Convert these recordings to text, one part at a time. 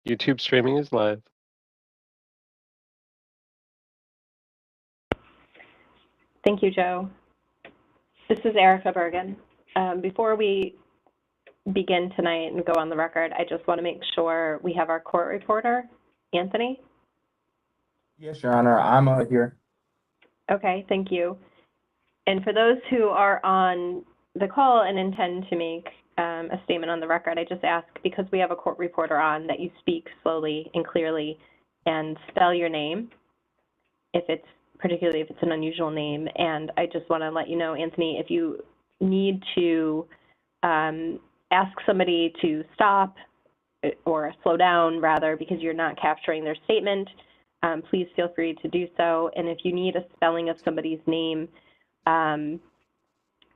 YouTube streaming is live. Thank you, Joe. This is Erica Bergen. Before we begin tonight and go on the record, I just want to make sure we have our court reporter, Anthony. Yes, Your Honor, I'm here. Okay, thank you. And for those who are on the call and intend to make a statement on the record, I just ask, because we have a court reporter on, that you speak slowly and clearly and spell your name, particularly if it's an unusual name. And I just want to let you know, Anthony, if you need to ask somebody to stop or slow down, rather, because you're not capturing their statement, please feel free to do so. And if you need a spelling of somebody's name,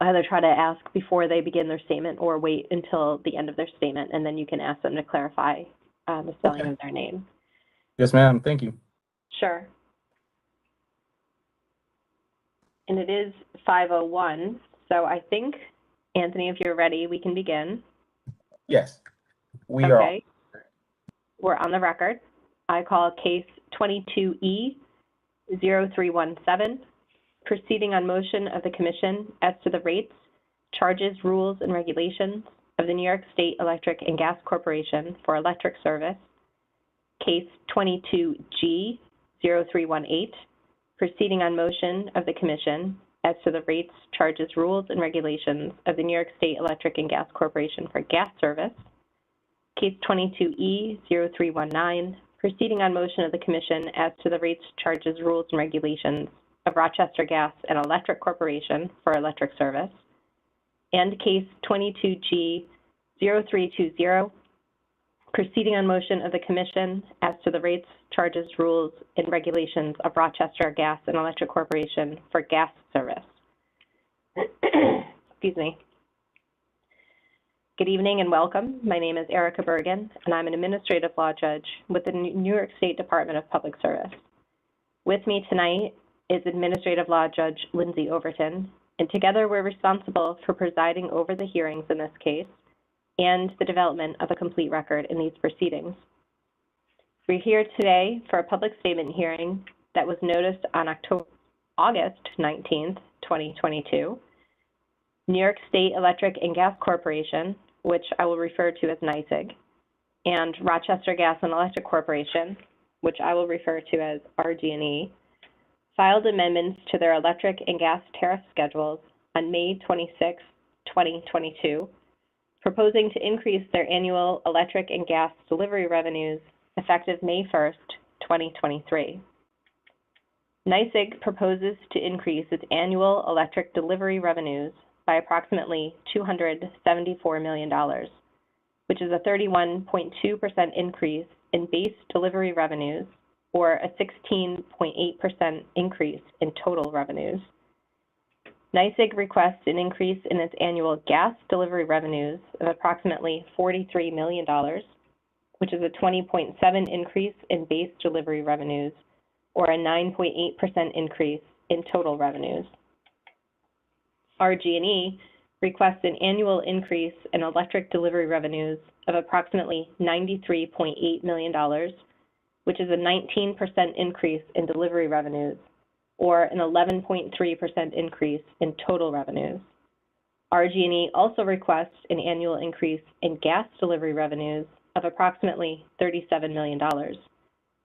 either try to ask before they begin their statement or wait until the end of their statement, and then you can ask them to clarify the spelling of their name. Yes, ma'am. Thank you. Sure. And it is 5:01, so I think, Anthony, if you're ready, we can begin. Yes, we are. Okay. We're on the record. I call case 22E0317, proceeding on motion of the Commission as to the rates, charges, rules, and regulations of the New York State Electric and Gas Corporation for electric service. Case 22G0318, proceeding on motion of the Commission as to the rates, charges, rules, and regulations of the New York State Electric and Gas Corporation for gas service. Case 22E0319, proceeding on motion of the Commission as to the rates, charges, rules, and regulations of Rochester Gas and Electric Corporation for electric service. And case 22G0320, proceeding on motion of the Commission as to the rates, charges, rules, and regulations of Rochester Gas and Electric Corporation for gas service. Excuse me. Good evening and welcome. My name is Erica Bergen, and I'm an administrative law judge with the New York State Department of Public Service. With me tonight is Administrative Law Judge Lindsay Overton, and together we're responsible for presiding over the hearings in this case and the development of a complete record in these proceedings. We're here today for a public statement hearing that was noticed on August 19th, 2022. New York State Electric and Gas Corporation, which I will refer to as NYSEG, and Rochester Gas and Electric Corporation, which I will refer to as RG&E, filed amendments to their electric and gas tariff schedules on May 26, 2022, proposing to increase their annual electric and gas delivery revenues effective May 1st, 2023. NYSEG proposes to increase its annual electric delivery revenues by approximately $274 million, which is a 31.2% increase in base delivery revenues, or a 16.8% increase in total revenues. NYSEG requests an increase in its annual gas delivery revenues of approximately $43 million, which is a 20.7% increase in base delivery revenues, or a 9.8% increase in total revenues. RG&E requests an annual increase in electric delivery revenues of approximately $93.8 million, which is a 19% increase in delivery revenues, or an 11.3% increase in total revenues. RG&E also requests an annual increase in gas delivery revenues of approximately $37 million,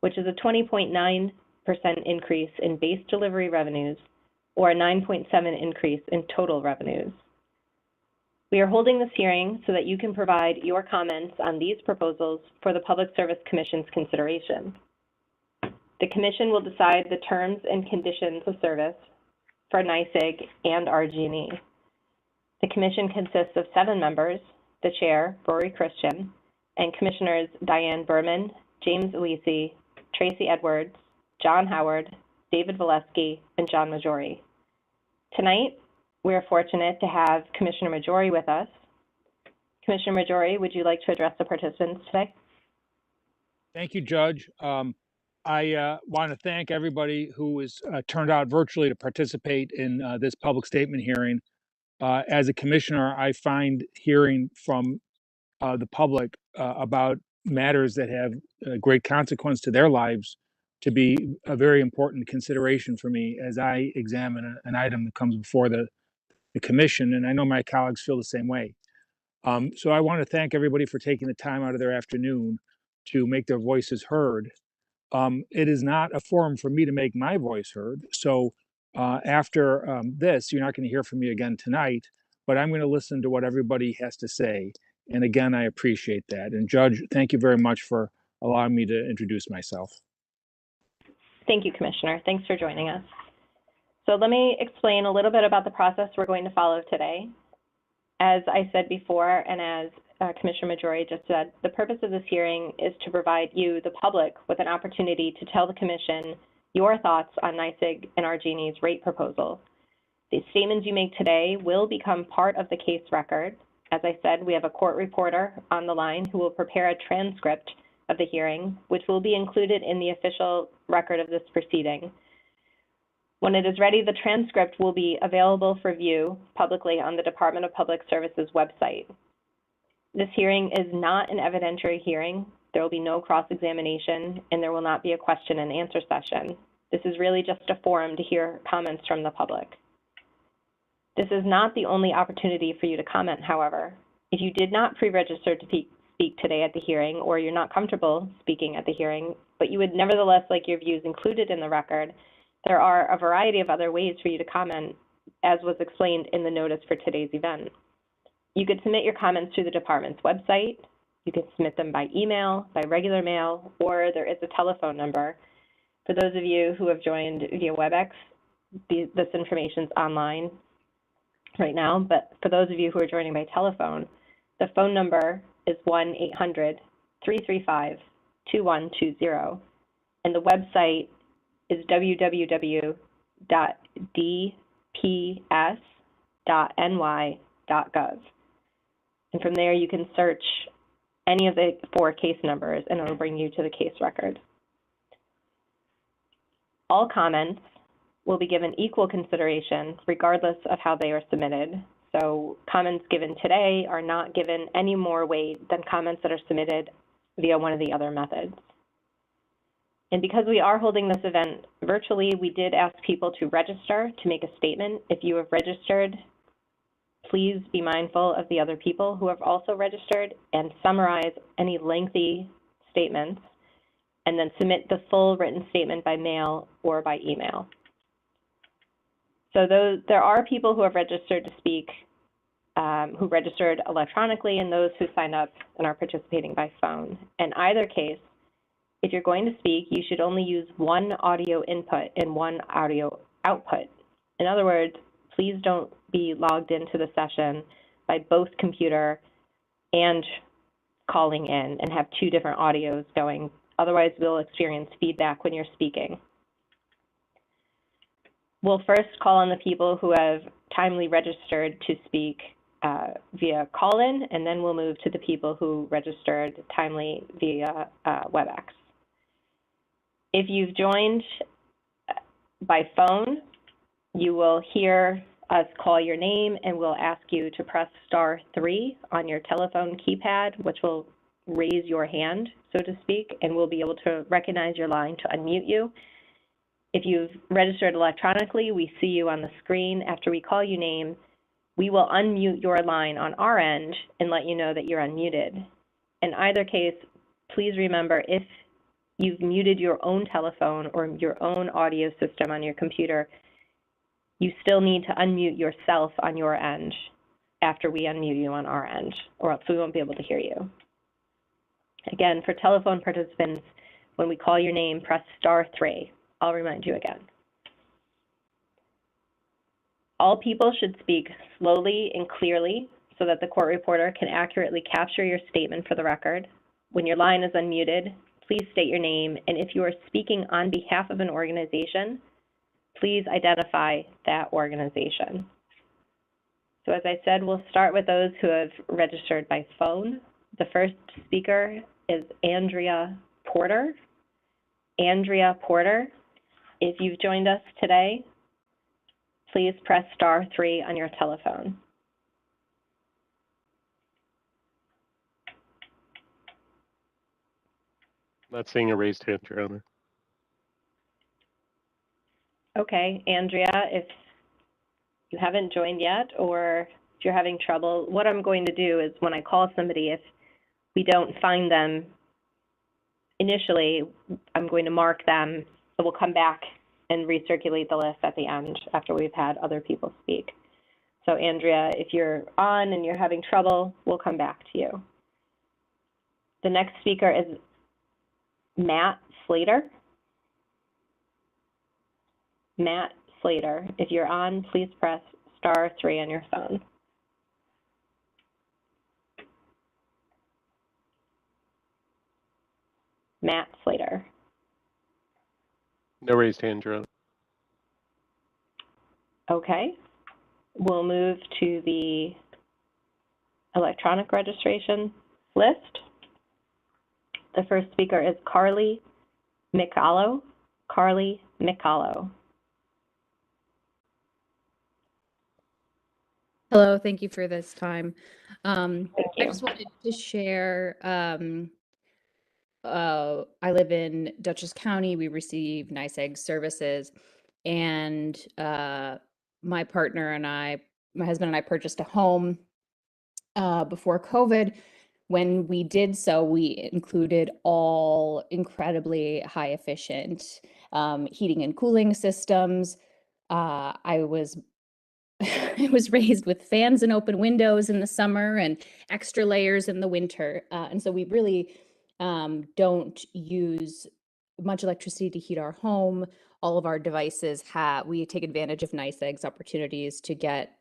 which is a 20.9% increase in base delivery revenues, or a 9.7% increase in total revenues. We are holding this hearing so that you can provide your comments on these proposals for the Public Service Commission's consideration. The Commission will decide the terms and conditions of service for NYSEG and RG&E. The Commission consists of 7 members, the Chair, Rory Christian, and Commissioners Diane Berman, James Alisi, Tracy Edwards, John Howard, David Valesky, and John Majori. Tonight, we are fortunate to have Commissioner Majori with us. Commissioner Majori, would you like to address the participants today? Thank you, Judge. I want to thank everybody who was turned out virtually to participate in this public statement hearing. As a commissioner, I find hearing from the public about matters that have great consequence to their lives to be a very important consideration for me as I examine an item that comes before the commission, and I know my colleagues feel the same way. So I want to thank everybody for taking the time out of their afternoon to make their voices heard. It is not a forum for me to make my voice heard. So after this, you're not going to hear from me again tonight, but I'm going to listen to what everybody has to say. And again, I appreciate that. And Judge, thank you very much for allowing me to introduce myself. Thank you, Commissioner. Thanks for joining us. So let me explain a little bit about the process we're going to follow today. As I said before, and as Commissioner Majori just said, the purpose of this hearing is to provide you, the public, with an opportunity to tell the Commission your thoughts on NYSEG and RG&E's rate proposal. The statements you make today will become part of the case record. As I said, we have a court reporter on the line who will prepare a transcript of the hearing, which will be included in the official record of this proceeding. When it is ready, the transcript will be available for view publicly on the Department of Public Services website. This hearing is not an evidentiary hearing. There will be no cross-examination, and there will not be a question and answer session. This is really just a forum to hear comments from the public. This is not the only opportunity for you to comment, however. If you did not pre-register to speak today at the hearing, or you're not comfortable speaking at the hearing, but you would nevertheless like your views included in the record, there are a variety of other ways for you to comment, as was explained in the notice for today's event. You could submit your comments through the department's website. You can submit them by email, by regular mail, or there is a telephone number. For those of you who have joined via WebEx, this information's online right now, but for those of you who are joining by telephone, the phone number is 1-800-335-2120, and the website is www.dps.ny.gov. And from there, you can search any of the 4 case numbers, and it'll bring you to the case record. All comments will be given equal consideration, regardless of how they are submitted. So comments given today are not given any more weight than comments that are submitted via one of the other methods. And because we are holding this event virtually, we did ask people to register to make a statement. If you have registered, please be mindful of the other people who have also registered and summarize any lengthy statements, and then submit the full written statement by mail or by email. So there are people who have registered to speak, who registered electronically, and those who signed up and are participating by phone. In either case, if you're going to speak, you should only use one audio input and one audio output. In other words, please don't be logged into the session by both computer and calling in and have 2 different audios going. Otherwise, we'll experience feedback when you're speaking. We'll first call on the people who have timely registered to speak via call-in, and then we'll move to the people who registered timely via WebEx. If you've joined by phone, you will hear us call your name, and we'll ask you to press *3 on your telephone keypad, which will raise your hand, so to speak, and we'll be able to recognize your line to unmute you. If you've registered electronically, we see you on the screen. After we call your name, we will unmute your line on our end and let you know that you're unmuted. In either case, please remember, if you've muted your own telephone or your own audio system on your computer, you still need to unmute yourself on your end after we unmute you on our end, or else we won't be able to hear you. Again, for telephone participants, when we call your name, press *3. I'll remind you again. All people should speak slowly and clearly so that the court reporter can accurately capture your statement for the record. When your line is unmuted, please state your name, and if you are speaking on behalf of an organization, please identify that organization. So as I said, we'll start with those who have registered by phone. The first speaker is Andrea Porter. Andrea Porter, if you've joined us today, please press *3 on your telephone. Not seeing a raised hand, Your Honor. Okay, Andrea, if you haven't joined yet, or if you're having trouble, what I'm going to do is when I call somebody, if we don't find them initially, I'm going to mark them, so we'll come back and recirculate the list at the end after we've had other people speak. So Andrea, if you're on and you're having trouble, we'll come back to you. The next speaker is Matt Slater. Matt Slater, if you're on, please press *3 on your phone. Matt Slater. No raised hand, Your Honor. Okay. We'll move to the electronic registration list. The first speaker is Carly Micalo. Carly Micalo. Hello, thank you for this time. Thank you. I just wanted to share, I live in Dutchess County. We receive NYSEG services, and my partner and I, my husband and I purchased a home before COVID. When we did so, we included all incredibly high efficient heating and cooling systems. I was I was raised with fans and open windows in the summer and extra layers in the winter. And so we really don't use much electricity to heat our home. All of our devices we take advantage of NYSEG's opportunities to get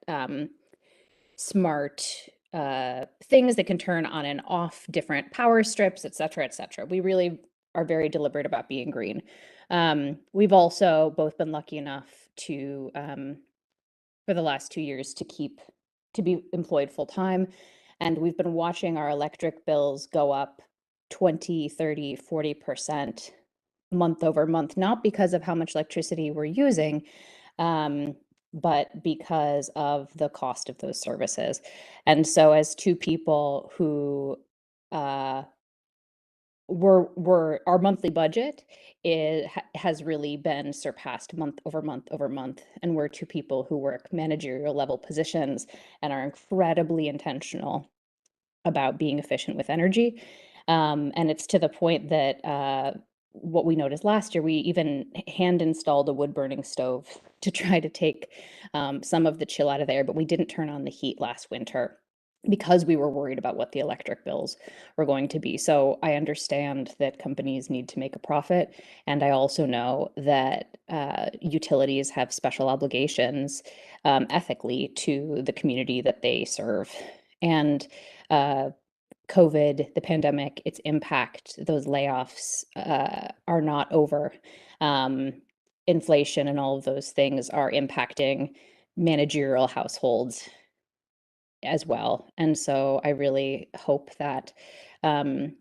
smart things that can turn on and off different power strips, et cetera, et cetera. We really are very deliberate about being green. We've also both been lucky enough to for the last 2 years to be employed full time. And we've been watching our electric bills go up 20, 30, 40% month over month, not because of how much electricity we're using, but because of the cost of those services. And so as two people who our monthly budget has really been surpassed month over month over month. And we're two people who work managerial level positions and are incredibly intentional about being efficient with energy. And it's to the point that what we noticed last year, we even hand installed a wood burning stove to try to take some of the chill out of there, but we didn't turn on the heat last winter because we were worried about what the electric bills were going to be. So I understand that companies need to make a profit. And I also know that utilities have special obligations ethically to the community that they serve. And COVID, the pandemic, its impact, those layoffs are not over. Inflation and all of those things are impacting managerial households as well. And so I really hope that, I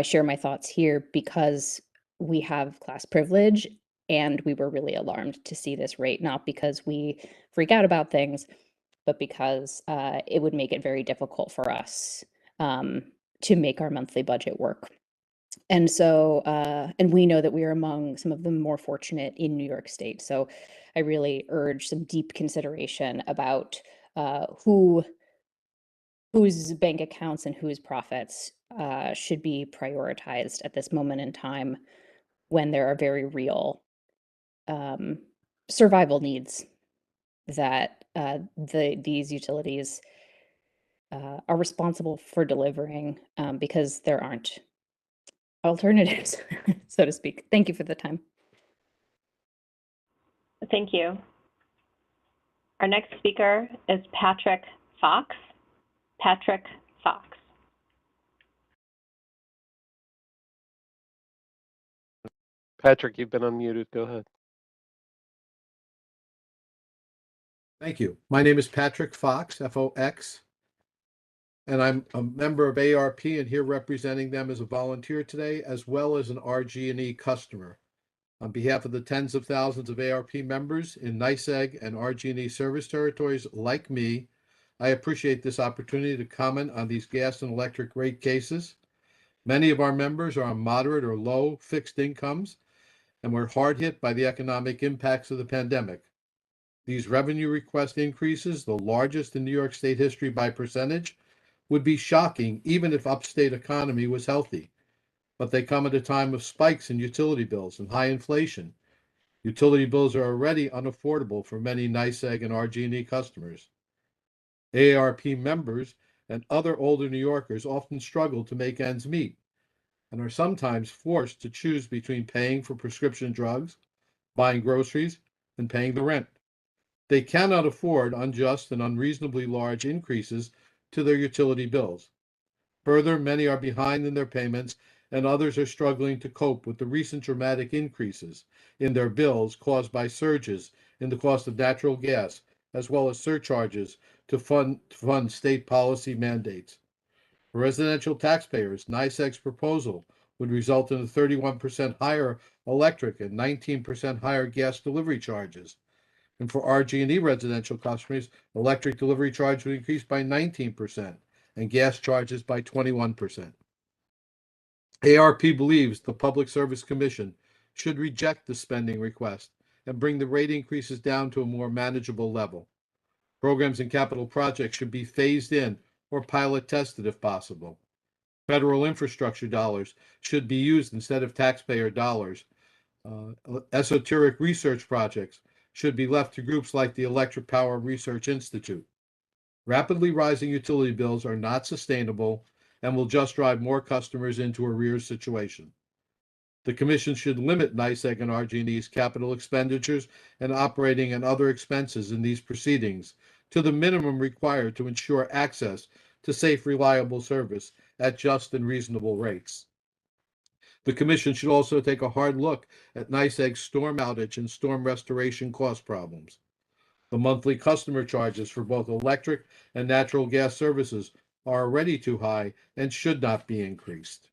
share my thoughts here because we have class privilege and we were really alarmed to see this rate, not because we freak out about things, but because it would make it very difficult for us to make our monthly budget work. And so, and we know that we are among some of the more fortunate in New York State. So I really urge some deep consideration about whose bank accounts and whose profits should be prioritized at this moment in time when there are very real survival needs that these utilities are responsible for delivering because there aren't alternatives, so to speak. Thank you for the time. Thank you. Our next speaker is Patrick Fox. Patrick Fox. Patrick, you've been unmuted. Go ahead. Thank you. My name is Patrick Fox, F-O-X, and I'm a member of ARP and here representing them as a volunteer today, as well as an RG&E customer. On behalf of the tens of thousands of ARP members in NYSEG and RG&E service territories like me, I appreciate this opportunity to comment on these gas and electric rate cases. Many of our members are on moderate or low fixed incomes and were hard hit by the economic impacts of the pandemic. These revenue request increases, the largest in New York State history by percentage, would be shocking even if upstate economy was healthy. But they come at a time of spikes in utility bills and high inflation. Utility bills are already unaffordable for many NYSEG and RG&E customers. AARP members and other older New Yorkers often struggle to make ends meet and are sometimes forced to choose between paying for prescription drugs, buying groceries, and paying the rent. They cannot afford unjust and unreasonably large increases to their utility bills. Further, many are behind in their payments, and others are struggling to cope with the recent dramatic increases in their bills caused by surges in the cost of natural gas, as well as surcharges to fund state policy mandates. For residential taxpayers, NYSEG's proposal would result in a 31% higher electric and 19% higher gas delivery charges. And for RG&E residential customers, electric delivery charge would increase by 19% and gas charges by 21%. ARP believes the Public Service Commission should reject the spending request and bring the rate increases down to a more manageable level. Programs and capital projects should be phased in or pilot tested if possible. Federal infrastructure dollars should be used instead of taxpayer dollars. Esoteric research projects should be left to groups like the Electric Power Research Institute. Rapidly rising utility bills are not sustainable and will just drive more customers into arrears situation. The Commission should limit NYSEG and RG&E's capital expenditures and operating and other expenses in these proceedings to the minimum required to ensure access to safe, reliable service at just and reasonable rates. The Commission should also take a hard look at NYSEG's storm outage and storm restoration cost problems. The monthly customer charges for both electric and natural gas services are already too high and should not be increased.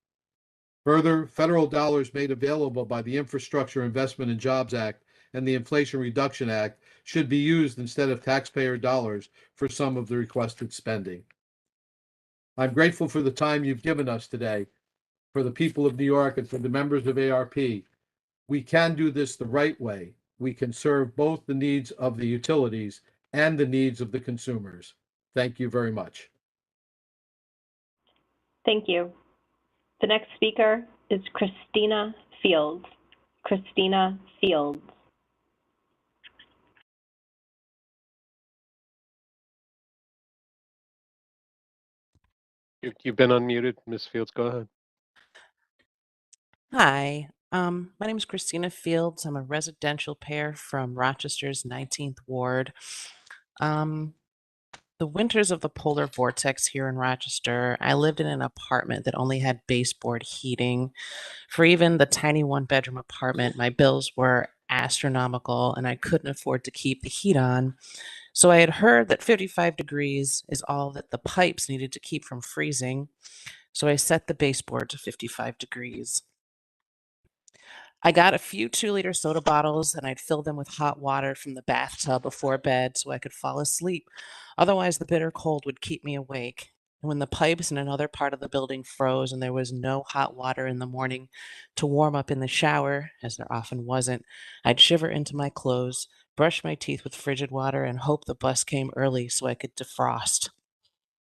Further, federal dollars made available by the Infrastructure Investment and Jobs Act and the Inflation Reduction Act should be used instead of taxpayer dollars for some of the requested spending. I'm grateful for the time you've given us today. For the people of New York and for the members of ARP, we can do this the right way. We can serve both the needs of the utilities and the needs of the consumers. Thank you very much. Thank you. The next speaker is Christina Fields. Christina Fields. You've been unmuted, Ms. Fields. Go ahead. Hi, my name is Christina Fields. I'm a residential payer from Rochester's 19th Ward. The winters of the polar vortex here in Rochester, I lived in an apartment that only had baseboard heating. For even the tiny one-bedroom apartment, my bills were astronomical and I couldn't afford to keep the heat on. So I had heard that 55 degrees is all that the pipes needed to keep from freezing. So I set the baseboard to 55 degrees. I got a few 2-liter soda bottles and I'd fill them with hot water from the bathtub before bed so I could fall asleep. Otherwise, the bitter cold would keep me awake. And when the pipes in another part of the building froze and there was no hot water in the morning to warm up in the shower, as there often wasn't, I'd shiver into my clothes, brush my teeth with frigid water, and hope the bus came early so I could defrost.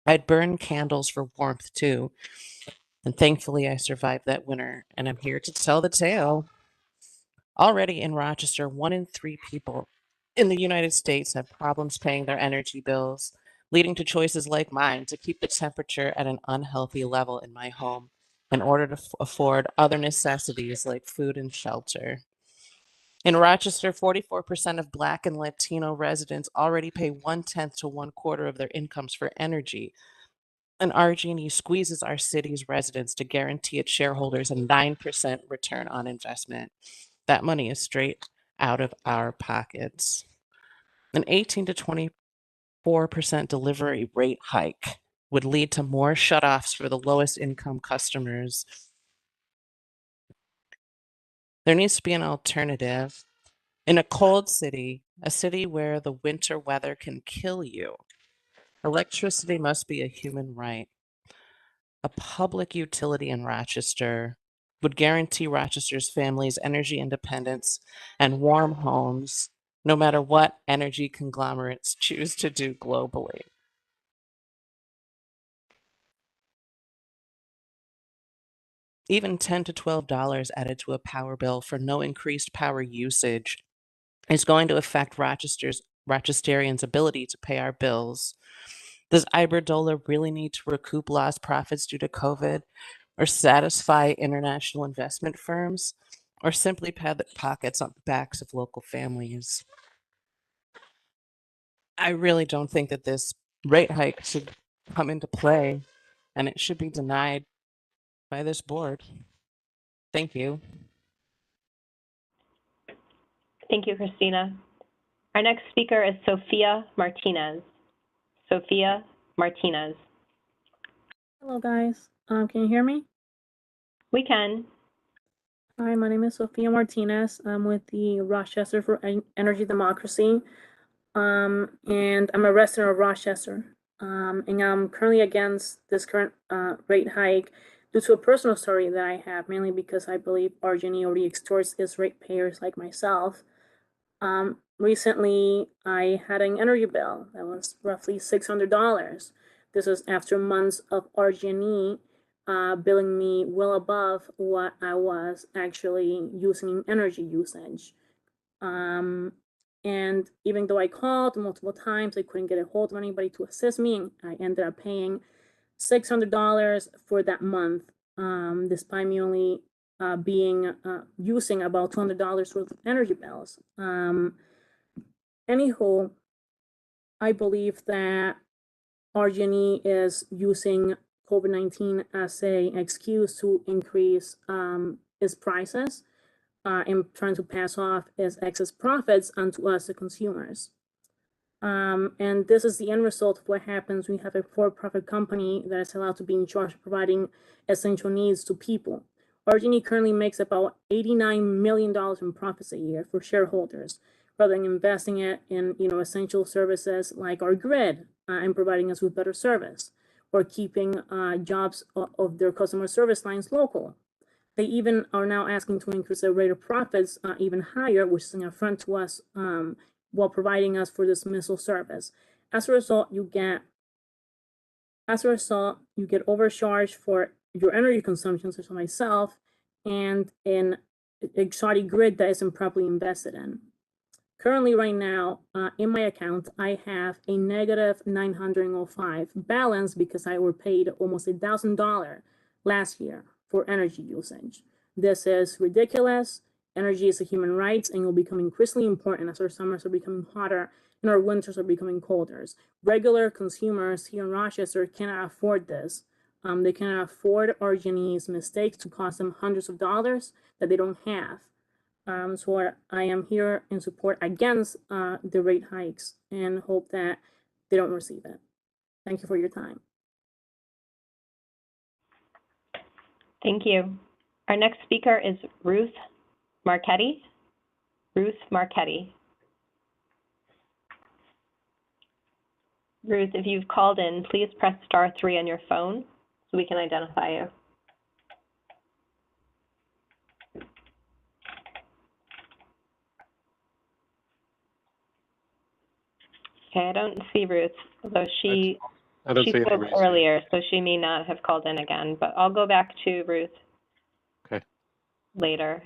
I'd burn candles for warmth too. And thankfully, I survived that winter, and I'm here to tell the tale. Already in Rochester, 1 in 3 people in the United States have problems paying their energy bills, leading to choices like mine to keep the temperature at an unhealthy level in my home in order to afford other necessities like food and shelter. In Rochester, 44% of Black and Latino residents already pay 1/10 to 1/4 of their incomes for energy. And RG&E squeezes our city's residents to guarantee its shareholders a 9% return on investment. That money is straight out of our pockets. An 18 to 24% delivery rate hike would lead to more shutoffs for the lowest income customers. There needs to be an alternative. In a cold city, a city where the winter weather can kill you, electricity must be a human right. a public utility in Rochester would guarantee Rochester's families energy independence and warm homes, no matter what energy conglomerates choose to do globally. Even $10 to $12 added to a power bill for no increased power usage is going to affect Rochesterians' ability to pay our bills. Does Iberdrola really need to recoup lost profits due to COVID, or satisfy international investment firms, or simply pad the pockets on the backs of local families? I really don't think that this rate hike should come into play, and it should be denied by this board. Thank you. Thank you, Christina. Our next speaker is Sophia Martinez. Sophia Martinez. Hello, guys. Can you hear me? We can. Hi, my name is Sophia Martinez. I'm with the Rochester for Energy Democracy, and I'm a resident of Rochester. And I'm currently against this current rate hike due to a personal story that I have, mainly because I believe RG&E already extorts its ratepayers like myself. Recently, I had an energy bill that was roughly $600. This was after months of RG&E billing me well above what I was actually using in energy usage. And even though I called multiple times, I couldn't get a hold of anybody to assist me, and I ended up paying $600 for that month, despite me only using about $200 worth of energy bills. Anywho, I believe that RG&E is using COVID-19 as an excuse to increase its prices and trying to pass off its excess profits onto us, the consumers. And this is the end result of what happens when you have a for-profit company that is allowed to be in charge of providing essential needs to people. RG&E currently makes about $89 million in profits a year for shareholders, rather than investing it in essential services like our grid and providing us with better service, or keeping jobs of their customer service lines local. They even are now asking to increase the rate of profits even higher, which is an affront to us while providing us for dismissal service. As a result, you get overcharged for your energy consumption, such as myself, and in a shoddy grid that isn't properly invested in. Currently, right now, in my account, I have a negative $905 balance because I were paid almost $1,000 last year for energy usage. This is ridiculous. Energy is a human right, and it will become increasingly important as our summers are becoming hotter and our winters are becoming colder. Regular consumers here in Rochester cannot afford this. They cannot afford RG&E's mistakes to cost them hundreds of dollars that they don't have. So I am here in support against the rate hikes and hope that they don't receive it. Thank you for your time. Thank you. Our next speaker is Ruth Marchetti. Ruth Marchetti. Ruth, if you've called in, please press *3 on your phone so we can identify you. Okay, I don't see Ruth, although she spoke earlier, so she may not have called in again, but I'll go back to Ruth later.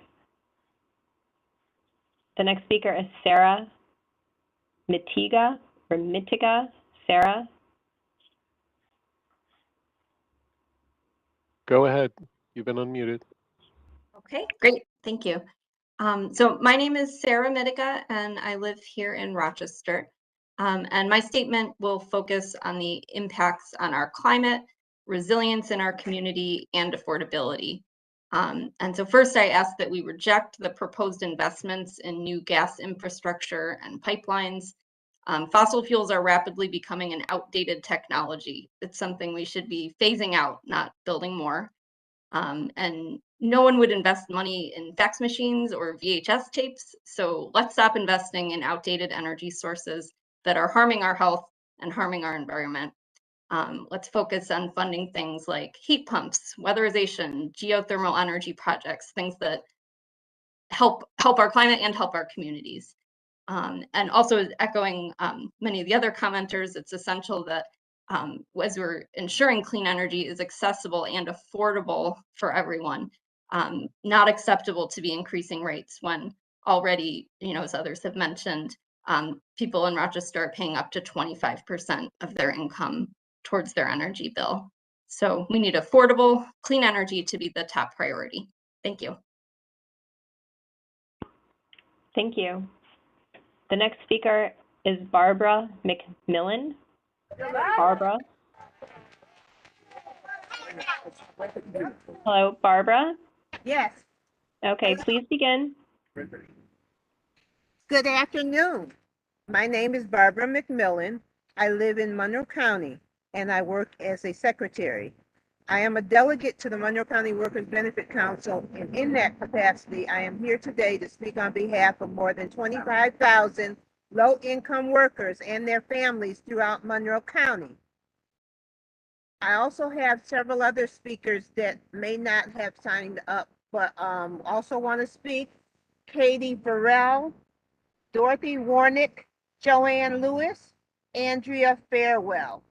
The next speaker is Sarah Mitiga, or Mitiga. Sarah? Go ahead. You've been unmuted. Okay, great. Thank you. So my name is Sarah Mitiga, and I live here in Rochester. And my statement will focus on the impacts on our climate, resilience in our community, and affordability. And so first, I ask that we reject the proposed investments in new gas infrastructure and pipelines. Fossil fuels are rapidly becoming an outdated technology. It's something we should be phasing out, not building more. And no one would invest money in fax machines or VHS tapes. So let's stop investing in outdated energy sources that are harming our health and harming our environment. Let's focus on funding things like heat pumps, weatherization, geothermal energy projects, things that help our climate and help our communities. And also echoing many of the other commenters, it's essential that as we're ensuring clean energy is accessible and affordable for everyone. Not acceptable to be increasing rates when already, as others have mentioned, people in Rochester are paying up to 25% of their income towards their energy bill. So we need affordable, clean energy to be the top priority. Thank you. Thank you. The next speaker is Barbara Mcmillan. Barbara. Hello, Barbara? Yes. Okay, please begin. Good afternoon. My name is Barbara Mcmillan. I live in Monroe County and I work as a secretary. I am a delegate to the Monroe County Workers Benefit Council, and in that capacity, I am here today to speak on behalf of more than 25,000 low-income workers and their families throughout Monroe County. I also have several other speakers that may not have signed up, but also want to speak. Katie Farrell, Dorothy Warnick, Joanne Lewis, Andrea Farewell.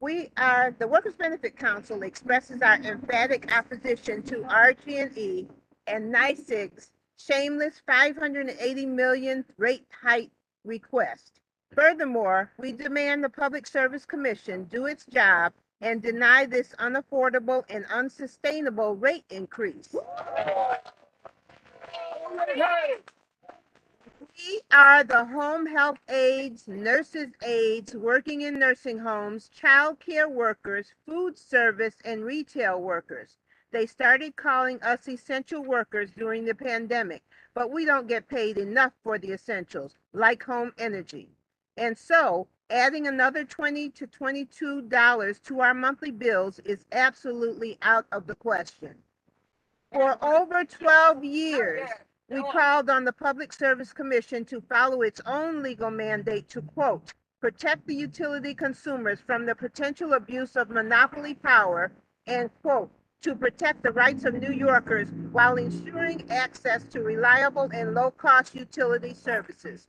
The Workers Benefit Council expresses our emphatic opposition to RG&E and NYSEG's shameless $580 million rate hike request. Furthermore, we demand the Public Service Commission do its job and deny this unaffordable and unsustainable rate increase. We are the home health aides, nurses aides, working in nursing homes, child care workers, food service, and retail workers. They started calling us essential workers during the pandemic, but we don't get paid enough for the essentials, like home energy. And so, adding another $20 to $22 to our monthly bills is absolutely out of the question. For over 12 years, we called on the Public Service Commission to follow its own legal mandate to, quote, protect the utility consumers from the potential abuse of monopoly power, and, quote, to protect the rights of New Yorkers while ensuring access to reliable and low-cost utility services.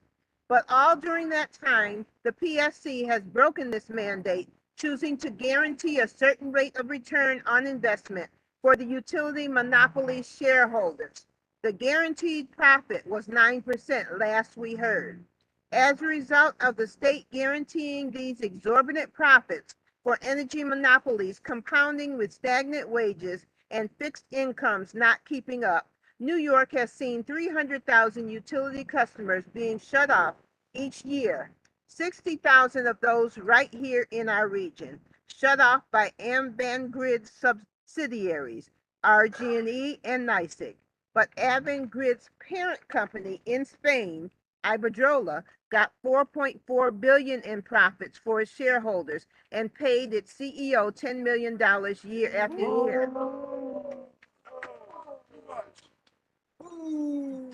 But all during that time, the PSC has broken this mandate, choosing to guarantee a certain rate of return on investment for the utility monopoly shareholders. The guaranteed profit was 9% last we heard. As a result of the state guaranteeing these exorbitant profits for energy monopolies compounding with stagnant wages and fixed incomes not keeping up, New York has seen 300,000 utility customers being shut off each year, 60,000 of those right here in our region, shut off by Avangrid subsidiaries, RG&E and NYSEG. But Avangrid's parent company in Spain, Iberdrola, got $4.4 billion in profits for its shareholders and paid its CEO $10 million year after year.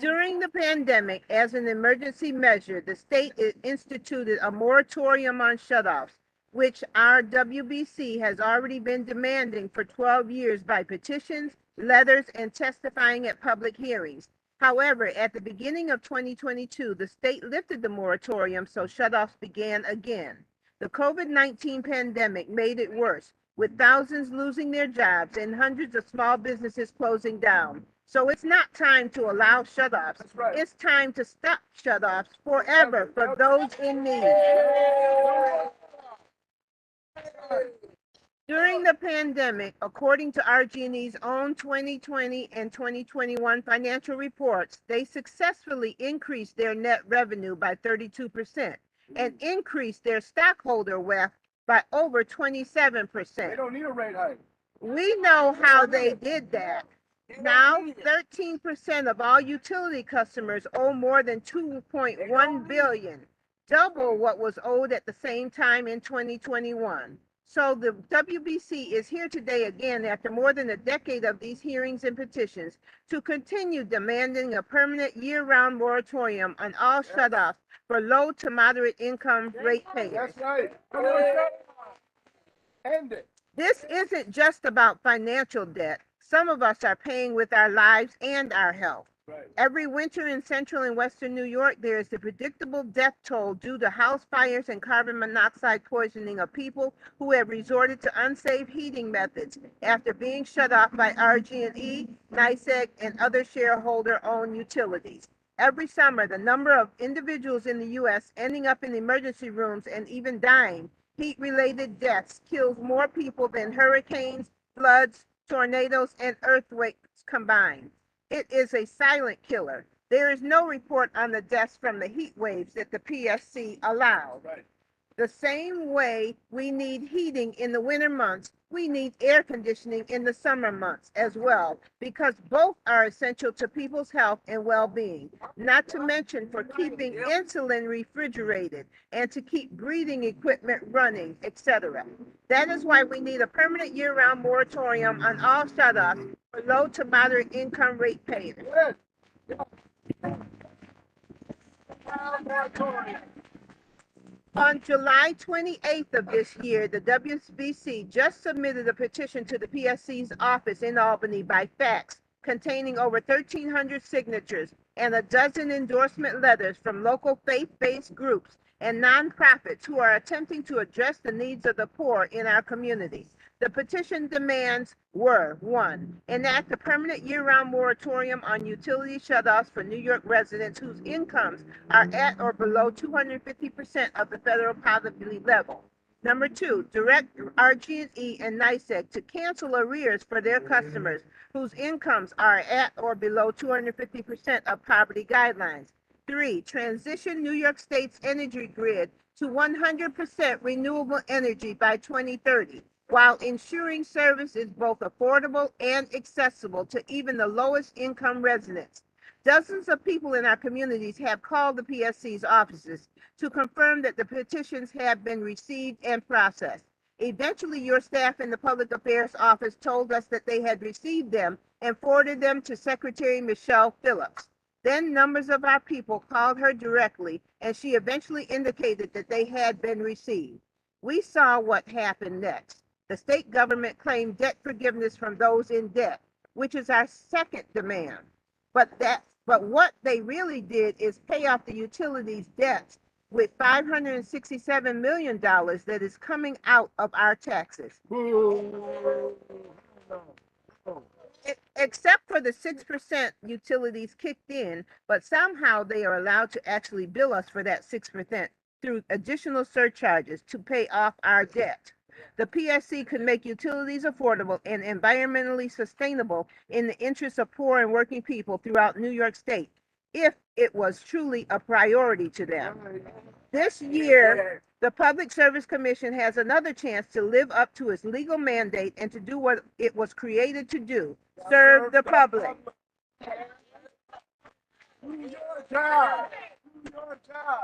During the pandemic, as an emergency measure, the state instituted a moratorium on shutoffs, which our WBC has already been demanding for 12 years by petitions, letters, and testifying at public hearings. However, at the beginning of 2022, the state lifted the moratorium, so shutoffs began again. The COVID-19 pandemic made it worse, with thousands losing their jobs and hundreds of small businesses closing down. So it's not time to allow shutoffs. Right. It's time to stop shutoffs forever for those in need. During the pandemic, according to RG&E's own 2020 and 2021 financial reports, they successfully increased their net revenue by 32% and increased their stockholder wealth by over 27%. They don't need a rate hike. We know how they did that. Now, 13% of all utility customers owe more than $2.1 billion, double what was owed at the same time in 2021. So the WBC is here today again after more than a decade of these hearings and petitions to continue demanding a permanent year-round moratorium on all shutoffs for low to moderate income ratepayers. That's right. End it. This isn't just about financial debt. Some of us are paying with our lives and our health. Right. Every winter in central and western New York, there is the predictable death toll due to house fires and carbon monoxide poisoning of people who have resorted to unsafe heating methods after being shut off by RG&E, NYSEG, and other shareholder-owned utilities. Every summer, the number of individuals in the U.S. ending up in emergency rooms and even dying, heat-related deaths, kills more people than hurricanes, floods, tornadoes, and earthquakes combined. It is a silent killer. There is no report on the deaths from the heat waves that the PSC allowed. Right. The same way we need heating in the winter months, we need air conditioning in the summer months as well, because both are essential to people's health and well-being, not to mention for keeping insulin refrigerated and to keep breathing equipment running, etc. That is why we need a permanent year-round moratorium on all shutoffs for low to moderate income ratepayers. On July 28th of this year, the WBC just submitted a petition to the PSC's office in Albany by fax containing over 1,300 signatures and a dozen endorsement letters from local faith-based groups and nonprofits who are attempting to address the needs of the poor in our communities. The petition demands were: 1, enact a permanent year-round moratorium on utility shutoffs for New York residents whose incomes are at or below 250% of the federal poverty level. Number 2, direct RG&E and NYSEG to cancel arrears for their customers whose incomes are at or below 250% of poverty guidelines. 3, transition New York State's energy grid to 100% renewable energy by 2030. While ensuring service is both affordable and accessible to even the lowest income residents. Dozens of people in our communities have called the PSC's offices to confirm that the petitions have been received and processed. Eventually, your staff in the Public Affairs Office told us that they had received them and forwarded them to Secretary Michelle Phillips. Then numbers of our people called her directly, and she eventually indicated that they had been received. We saw what happened next. The state government claimed debt forgiveness from those in debt, which is our second demand. But what they really did is pay off the utilities' debts with $567 million that is coming out of our taxes. Except for the 6% utilities kicked in, but somehow they are allowed to actually bill us for that 6% through additional surcharges to pay off our debt. The PSC could make utilities affordable and environmentally sustainable in the interests of poor and working people throughout New York State, if it was truly a priority to them. This year, the Public Service Commission has another chance to live up to its legal mandate and to do what it was created to do: serve the public.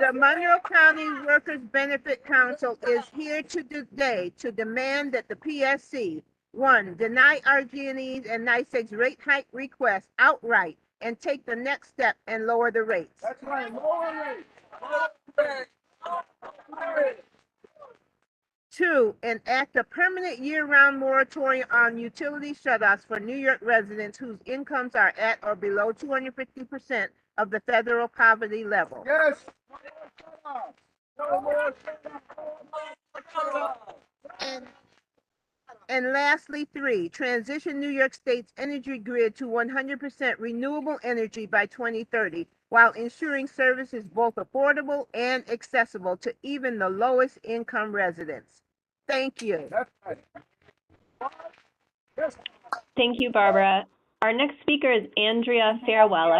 The Monroe County Workers Benefit Council is here today to demand that the PSC, 1, deny RG&E's and NYSEG's rate hike request outright and take the next step and lower the rates. That's right, lower rates. 2, enact a permanent year-round moratorium on utility shutoffs for New York residents whose incomes are at or below 250% of the federal poverty level. Yes. And lastly, 3, transition New York State's energy grid to 100% renewable energy by 2030, while ensuring service is both affordable and accessible to even the lowest income residents. Thank you. Thank you, Barbara. Our next speaker is Andrea Farewell.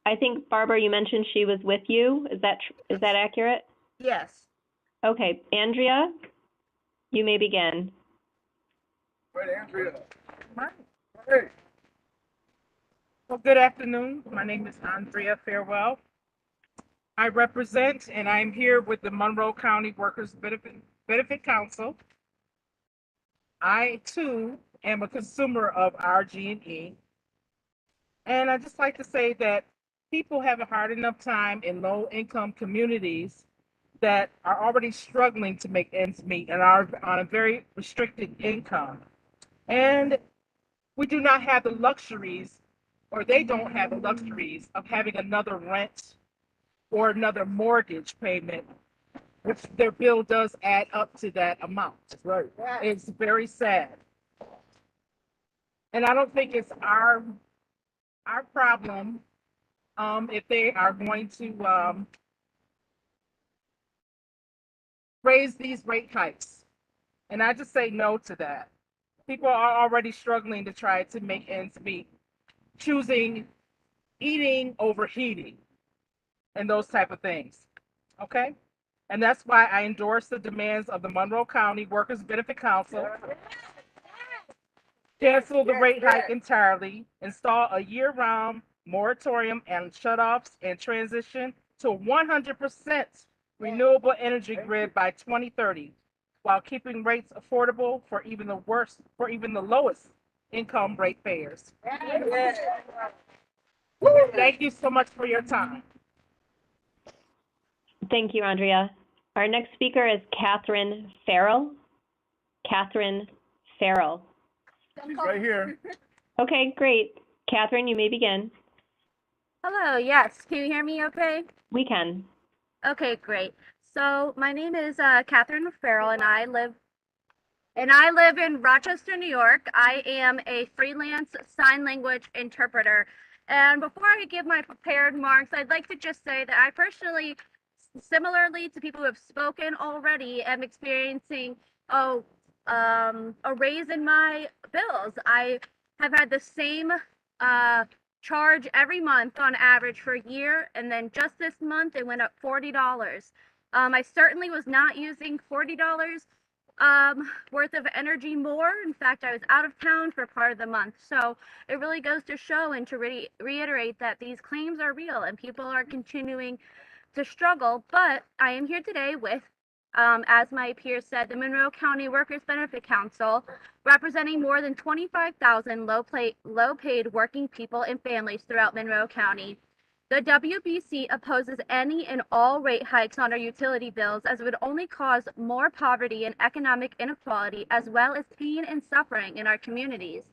I think Barbara, you mentioned she was with you. Is that accurate? Yes. Okay, Andrea, you may begin. Right, Andrea. Hey. Well, good afternoon. My name is Andrea Farewell. I represent and I'm here with the Monroe County Workers Benefit Council. I too am a consumer of RG&E. And I just like to say that people have a hard enough time in low income communities that are already struggling to make ends meet and are on a very restricted income. And we do not have the luxuries, or they don't have the luxuries of having another rent or another mortgage payment, which their bill does add up to that amount. That's right. It's very sad. And I don't think it's our problem if they are going to raise these rate hikes. And I just say no to that. People are already struggling to try to make ends meet, choosing eating over heating and those type of things. Okay? And that's why I endorse the demands of the Monroe County Workers Benefit Council. Cancel the rate hike entirely, install a year-round moratorium and shutoffs, and transition to 100% renewable energy grid by 2030, while keeping rates affordable for even the lowest income ratepayers. Thank you so much for your time. Thank you, Andrea. Our next speaker is Catherine Farrell. Catherine Farrell. She's right here. Okay, great. Catherine, you may begin. Hello, yes. Can you hear me okay? We can. Okay, great. So my name is Catherine Farrell, and I live in Rochester, New York. I am a freelance sign language interpreter. And before I give my prepared remarks, I'd like to just say that I personally, similarly to people who have spoken already, am experiencing a raise in my bills. I have had the same charge every month on average for a year, and then just this month it went up $40. I certainly was not using $40 worth of energy more. In fact, I was out of town for part of the month. So it really goes to show and to reiterate that these claims are real and people are continuing to struggle. But I am here today with, as my peers said, the Monroe County Workers Benefit Council, representing more than 25,000 low-paid working people and families throughout Monroe County. The WBC opposes any and all rate hikes on our utility bills, as it would only cause more poverty and economic inequality, as well as pain and suffering in our communities.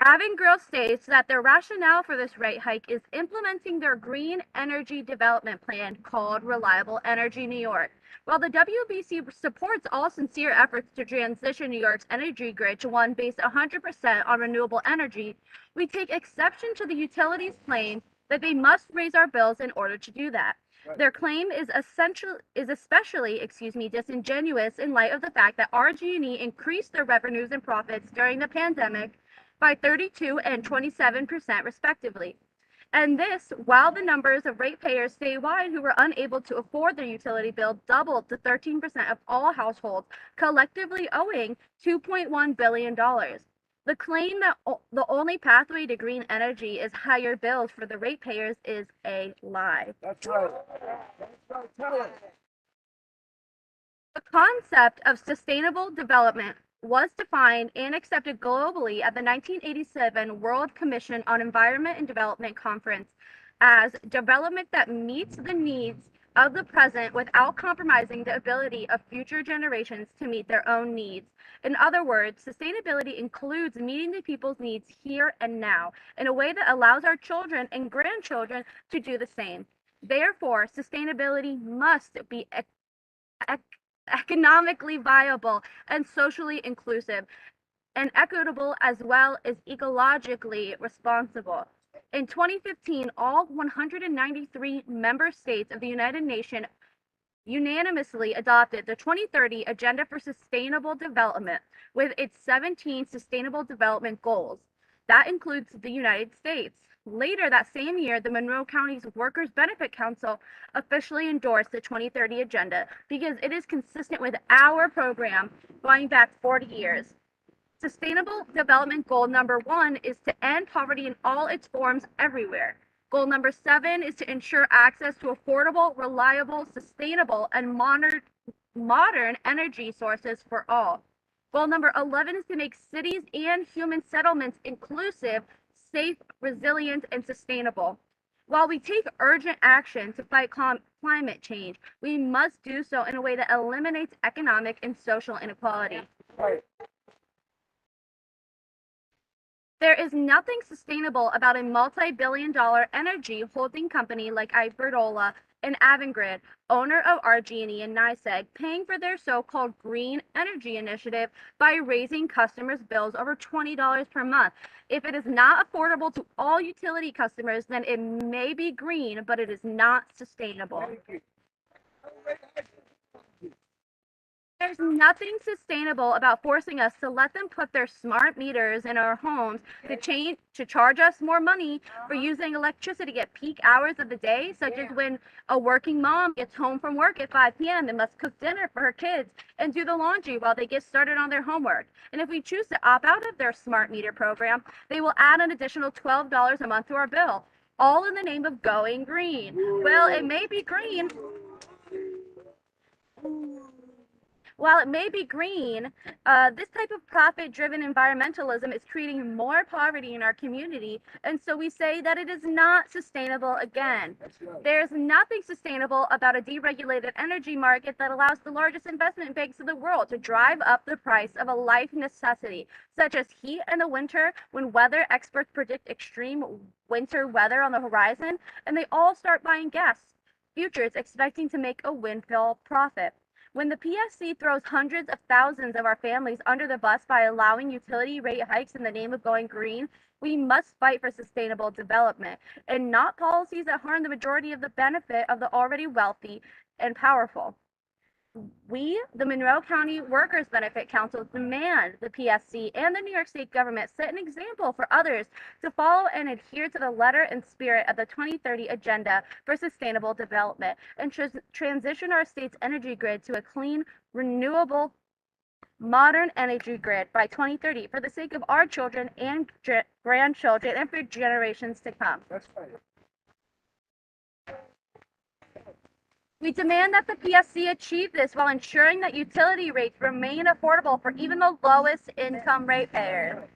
Avangrid states that their rationale for this rate hike is implementing their green energy development plan called Reliable Energy New York. While the WBC supports all sincere efforts to transition New York's energy grid to one based 100% on renewable energy, we take exception to the utilities' claim that they must raise our bills in order to do that. Right. Their claim is especially disingenuous in light of the fact that RG&E increased their revenues and profits during the pandemic by 32% and 27% respectively. And this, while the numbers of ratepayers statewide who were unable to afford their utility bill doubled to 13% of all households, collectively owing $2.1 billion. The claim that the only pathway to green energy is higher bills for the ratepayers is a lie. That's right. Tell us. The concept of sustainable development was defined and accepted globally at the 1987 World Commission on Environment and Development Conference as development that meets the needs of the present without compromising the ability of future generations to meet their own needs. In other words, sustainability includes meeting the people's needs here and now in a way that allows our children and grandchildren to do the same. Therefore, sustainability must be economically viable and socially inclusive and equitable, as well as ecologically responsible. In 2015, all 193 member states of the United Nations unanimously adopted the 2030 Agenda for Sustainable Development with its 17 Sustainable Development Goals. That includes the United States. Later that same year, the Monroe County's Workers Benefit Council officially endorsed the 2030 Agenda because it is consistent with our program going back 40 years. Sustainable Development Goal number 1 is to end poverty in all its forms everywhere. Goal number 7 is to ensure access to affordable, reliable, sustainable, and modern energy sources for all. Goal number 11 is to make cities and human settlements inclusive, safe, resilient, and sustainable. While we take urgent action to fight climate change, we must do so in a way that eliminates economic and social inequality. There is nothing sustainable about a multi-billion-dollar energy holding company like Iberdrola and Avangrid, owner of RG&E and NYSEG, paying for their so-called green energy initiative by raising customers' bills over $20 per month. If it is not affordable to all utility customers, then it may be green, but it is not sustainable. There's nothing sustainable about forcing us to let them put their smart meters in our homes to charge us more money for using electricity at peak hours of the day, such as when a working mom gets home from work at 5 p.m. and must cook dinner for her kids and do the laundry while they get started on their homework. And if we choose to opt out of their smart meter program, they will add an additional $12 a month to our bill, all in the name of going green. Well, it may be green. While it may be green, this type of profit-driven environmentalism is creating more poverty in our community, and so we say that it is not sustainable again. There's nothing sustainable about a deregulated energy market that allows the largest investment banks in the world to drive up the price of a life necessity, such as heat in the winter when weather experts predict extreme winter weather on the horizon, and they all start buying gas futures expecting to make a windfall profit. When the PSC throws hundreds of thousands of our families under the bus by allowing utility rate hikes in the name of going green, we must fight for sustainable development and not policies that harm the majority of the benefit of the already wealthy and powerful. We, the Monroe County Workers Benefit Council, demand the PSC and the New York State government set an example for others to follow and adhere to the letter and spirit of the 2030 Agenda for Sustainable Development and transition our state's energy grid to a clean, renewable, modern energy grid by 2030 for the sake of our children and grandchildren and for generations to come. That's right. We demand that the PSC achieve this while ensuring that utility rates remain affordable for even the lowest income ratepayers.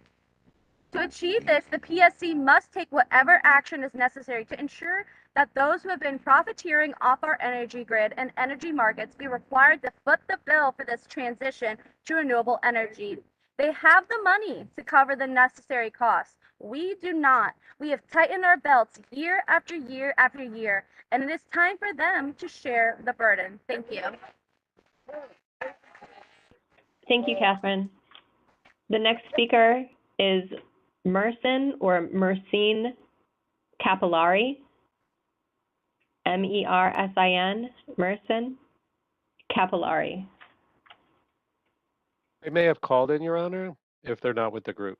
To achieve this, the PSC must take whatever action is necessary to ensure that those who have been profiteering off our energy grid and energy markets be required to foot the bill for this transition to renewable energy. They have the money to cover the necessary costs. We do not. We have tightened our belts year after year after year, and it is time for them to share the burden. Thank you. Thank you, Catherine. The next speaker is Mersin or Mersin Capillari. M-E-R-S-I-N, Mersin Capillari. They may have called in, Your Honor, if they're not with the group.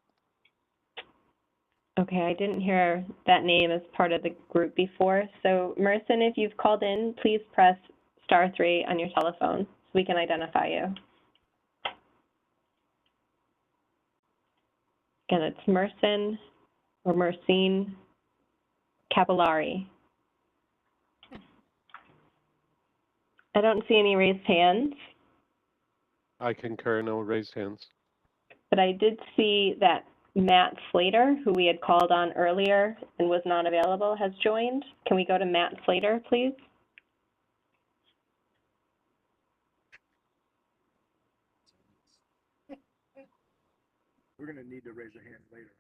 Okay, I didn't hear that name as part of the group before. So Mersin, if you've called in, please press *3 on your telephone so we can identify you. Again, it's Mersin or Mersin Capillari. I don't see any raised hands. I concur, no raised hands. But I did see that Matt Slater, who we had called on earlier and was not available, has joined. Can we go to Matt Slater, please? We're going to need to raise a hand later.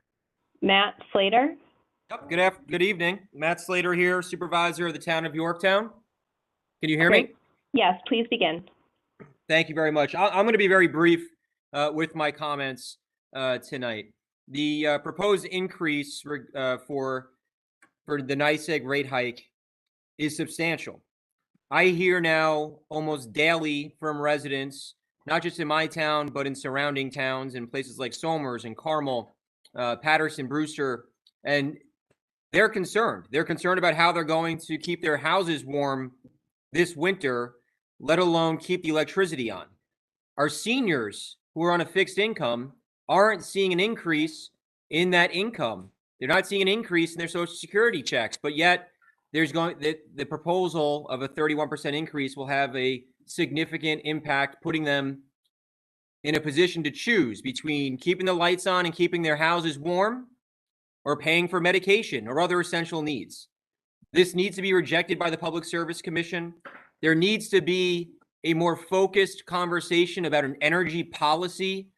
Matt Slater. Yep. Good evening. Matt Slater here, supervisor of the town of Yorktown. Can you hear me? Yes, please begin. Thank you very much. I'm going to be very brief with my comments tonight. The proposed increase for the NYSEG rate hike is substantial. I hear now almost daily from residents, not just in my town, but in surrounding towns in places like Somers and Carmel, Patterson, Brewster, and they're concerned. They're concerned about how they're going to keep their houses warm this winter, let alone keep the electricity on. Our seniors who are on a fixed income aren't seeing an increase in that income. They're not seeing an increase in their Social Security checks, but yet there's the proposal of a 31% increase will have a significant impact, putting them in a position to choose between keeping the lights on and keeping their houses warm or paying for medication or other essential needs. This needs to be rejected by the Public Service Commission. There needs to be a more focused conversation about an energy policy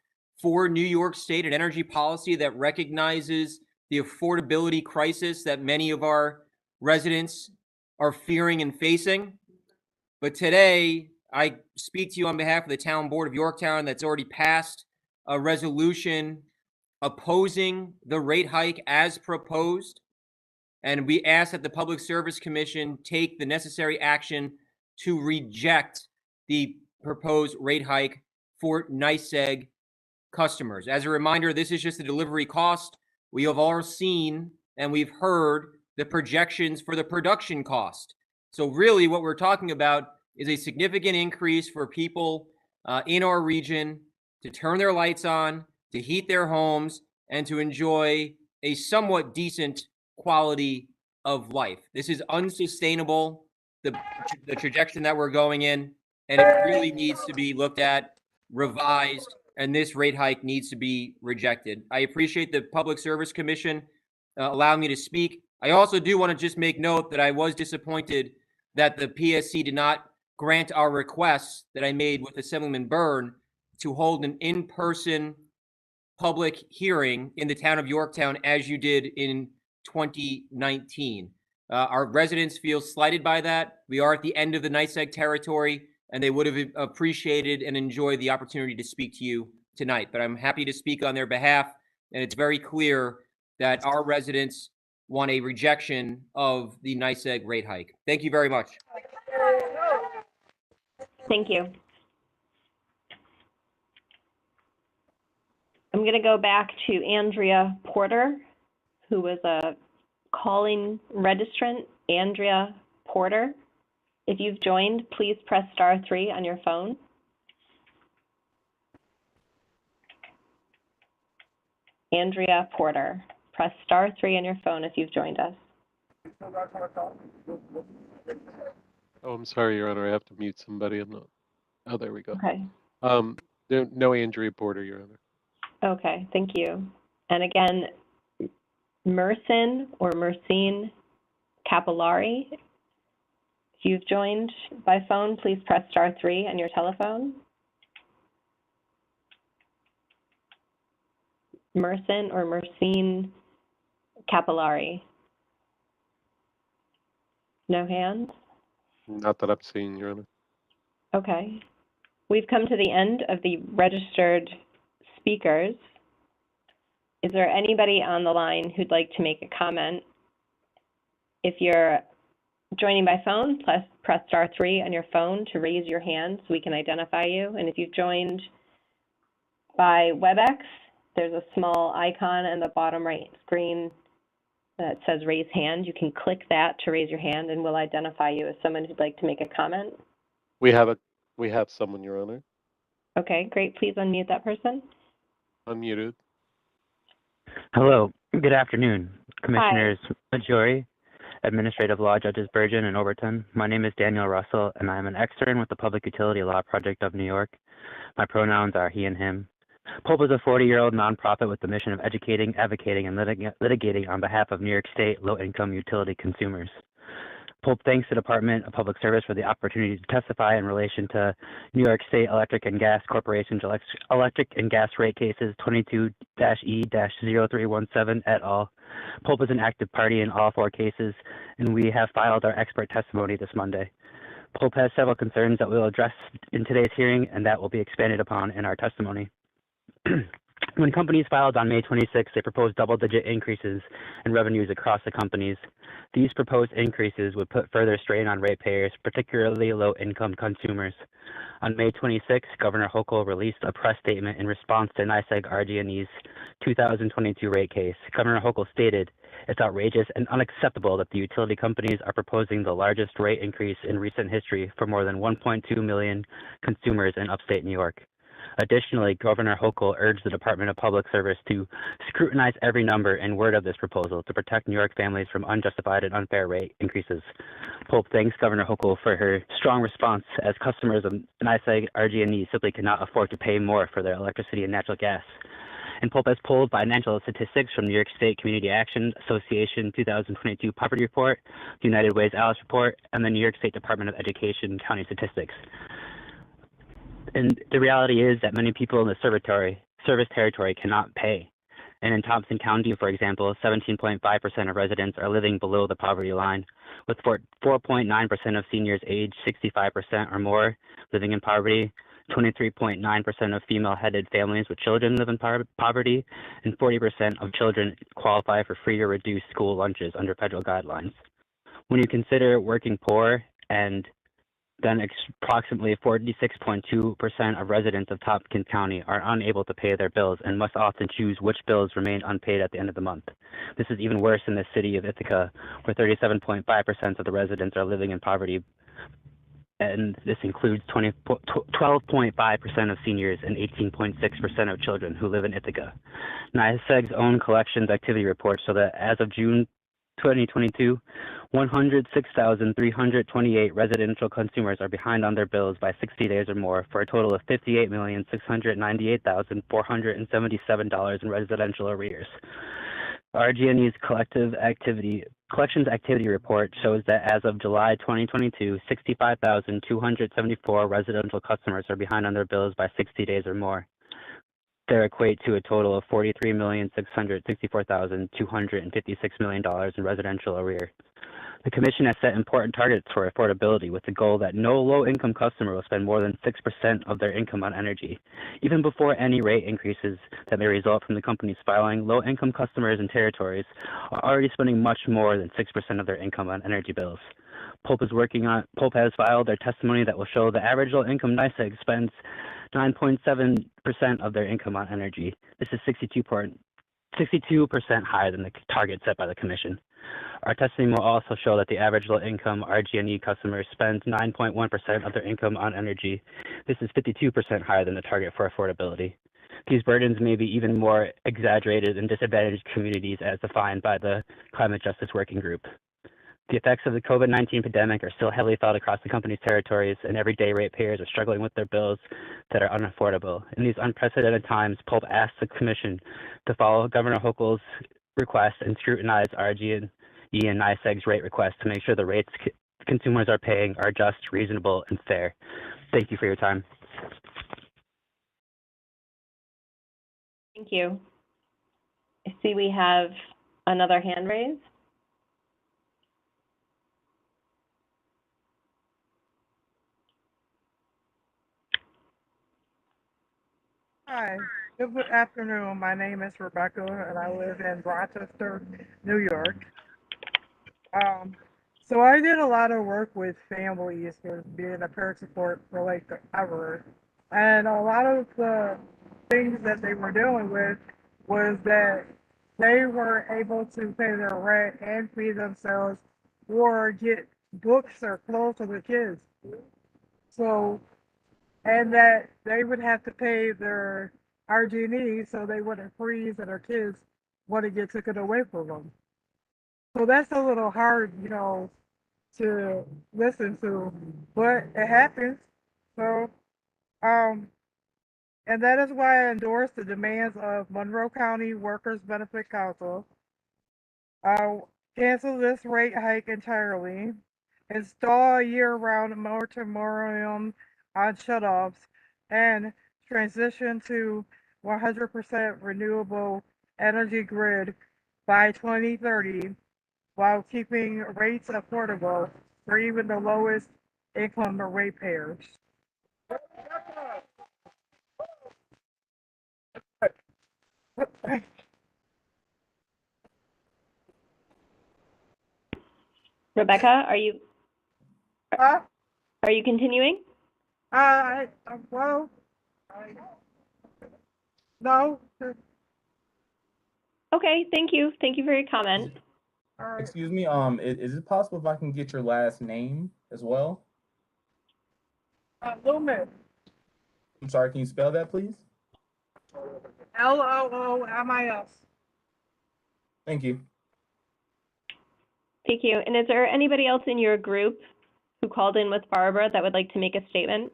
for New York State, an energy policy that recognizes the affordability crisis that many of our residents are fearing and facing. But today, I speak to you on behalf of the Town Board of Yorktown that's already passed a resolution opposing the rate hike as proposed. And we ask that the Public Service Commission take the necessary action to reject the proposed rate hike for NYSEG customers. As a reminder, this is just the delivery cost. We have all seen and we've heard the projections for the production cost. So really what we're talking about is a significant increase for people in our region to turn their lights on, to heat their homes, and to enjoy a somewhat decent quality of life. This is unsustainable, the trajectory that we're going in, and it really needs to be looked at, revised, and this rate hike needs to be rejected. I appreciate the Public Service Commission allowing me to speak. I also do want to just make note that I was disappointed that the PSC did not grant our requests that I made with Assemblyman Byrne to hold an in-person public hearing in the town of Yorktown as you did in 2019. Our residents feel slighted by that. We are at the end of the NYSEG territory, and they would have appreciated and enjoyed the opportunity to speak to you tonight. But I'm happy to speak on their behalf, and it's very clear that our residents want a rejection of the NYSEG rate hike. Thank you very much. Thank you. I'm going to go back to Andrea Porter, who was a calling registrant. Andrea Porter, if you've joined, please press *3 on your phone. Andrea Porter, press *3 on your phone if you've joined us. Oh, I'm sorry, Your Honor. I have to mute somebody. Oh, there we go. Okay. No Andrea Porter, Your Honor. Okay, thank you. And again, Mersin or Mercine Capillari, if you've joined by phone, please press *3 on your telephone. Mersin or Mercine Capillari. No hands? Not that I'm seeing, Your Honor. Okay. We've come to the end of the registered speakers. Is there anybody on the line who'd like to make a comment? If you're joining by phone, press *3 on your phone to raise your hand so we can identify you. And if you've joined by WebEx, there's a small icon in the bottom right screen that says raise hand. You can click that to raise your hand and we'll identify you as someone who'd like to make a comment. We have someone, Your Honor. Okay, great. Please unmute that person. Unmuted. Hello, good afternoon, Commissioners Majori, Administrative Law Judges Burgeon and Overton. My name is Daniel Russell, and I am an extern with the Public Utility Law Project of New York. My pronouns are he and him. PULP is a 40-year-old nonprofit with the mission of educating, advocating, and litigating on behalf of New York State low-income utility consumers. PULP thanks the Department of Public Service for the opportunity to testify in relation to New York State Electric and Gas Corporation's electric and gas rate cases 22-E-0317 et al. PULP is an active party in all 4 cases, and we have filed our expert testimony this Monday. PULP has several concerns that we will address in today's hearing and that will be expanded upon in our testimony. When companies filed on May 26, they proposed double-digit increases in revenues across the companies. These proposed increases would put further strain on ratepayers, particularly low-income consumers. On May 26, Governor Hochul released a press statement in response to NYSEG RG&E's 2022 rate case. Governor Hochul stated, "It's outrageous and unacceptable that the utility companies are proposing the largest rate increase in recent history for more than 1.2 million consumers in upstate New York." Additionally, Governor Hochul urged the Department of Public Service to scrutinize every number and word of this proposal to protect New York families from unjustified and unfair rate increases. PULP thanks Governor Hochul for her strong response, as customers of NYSEG RG&E simply cannot afford to pay more for their electricity and natural gas. And Pulp has pulled financial statistics from New York State Community Action Association 2022 Poverty Report, the United Way's Alice Report, and the New York State Department of Education County Statistics. And the reality is that many people in the service territory cannot pay. And in Thompson County, for example, 17.5% of residents are living below the poverty line, with 4.9% of seniors aged 65% or more living in poverty, 23.9% of female-headed families with children live in poverty, and 40% of children qualify for free or reduced school lunches under federal guidelines. When you consider working poor, and then approximately 46.2% of residents of Tompkins County are unable to pay their bills and must often choose which bills remain unpaid at the end of the month. This is even worse in the city of Ithaca, where 37.5% of the residents are living in poverty, and this includes 12.5% of seniors and 18.6% of children who live in Ithaca. NYSEG's own collections activity report show that as of June 2022, 106,328 residential consumers are behind on their bills by 60 days or more, for a total of $58,698,477 in residential arrears. RG&E's collections activity report shows that as of July 2022, 65,274 residential customers are behind on their bills by 60 days or more. They equate to a total of $43,664,256 in residential arrears. The Commission has set important targets for affordability, with the goal that no low-income customer will spend more than 6% of their income on energy. Even before any rate increases that may result from the companies filing, low-income customers and territories are already spending much more than 6% of their income on energy bills. Pulp has filed their testimony that will show the average low-income NYSEG spends 9.7% of their income on energy. This is 62% higher than the target set by the Commission. Our testimony will also show that the average low-income RG&E customer spends 9.1% of their income on energy. This is 52% higher than the target for affordability. These burdens may be even more exaggerated in disadvantaged communities as defined by the Climate Justice Working Group. The effects of the COVID-19 pandemic are still heavily felt across the company's territories, and everyday ratepayers are struggling with their bills that are unaffordable. In these unprecedented times, Pulp asks the Commission to follow Governor Hochul's request and scrutinize RG&E and NYSEG's rate requests to make sure the rates consumers are paying are just, reasonable, and fair. Thank you for your time. Thank you. I see we have another hand raised. Hi, good afternoon. My name is Rebecca, and I live in Rochester, New York. So I did a lot of work with families for being a peer support for like ever, and a lot of the things that they were dealing with was that they were able to pay their rent and feed themselves or get books or clothes for their kids. So, and that they would have to pay their RG&E so they wouldn't freeze and their kids wouldn't get taken away from them. So that's a little hard, you know, to listen to, but it happens. So, and that is why I endorse the demands of Monroe County Workers Benefit Council. Cancel this rate hike entirely, install a year-round moratorium on shutoffs, and transition to 100% renewable energy grid by 2030, while keeping rates affordable for even the lowest income ratepayers. Rebecca, are you continuing? Well, no. Okay, thank you. Thank you for your comment. Excuse me, is it possible if I can get your last name as well? Loomis. I'm sorry, can you spell that, please? Loomis. Thank you. Thank you. And is there anybody else in your group who called in with Barbara that would like to make a statement?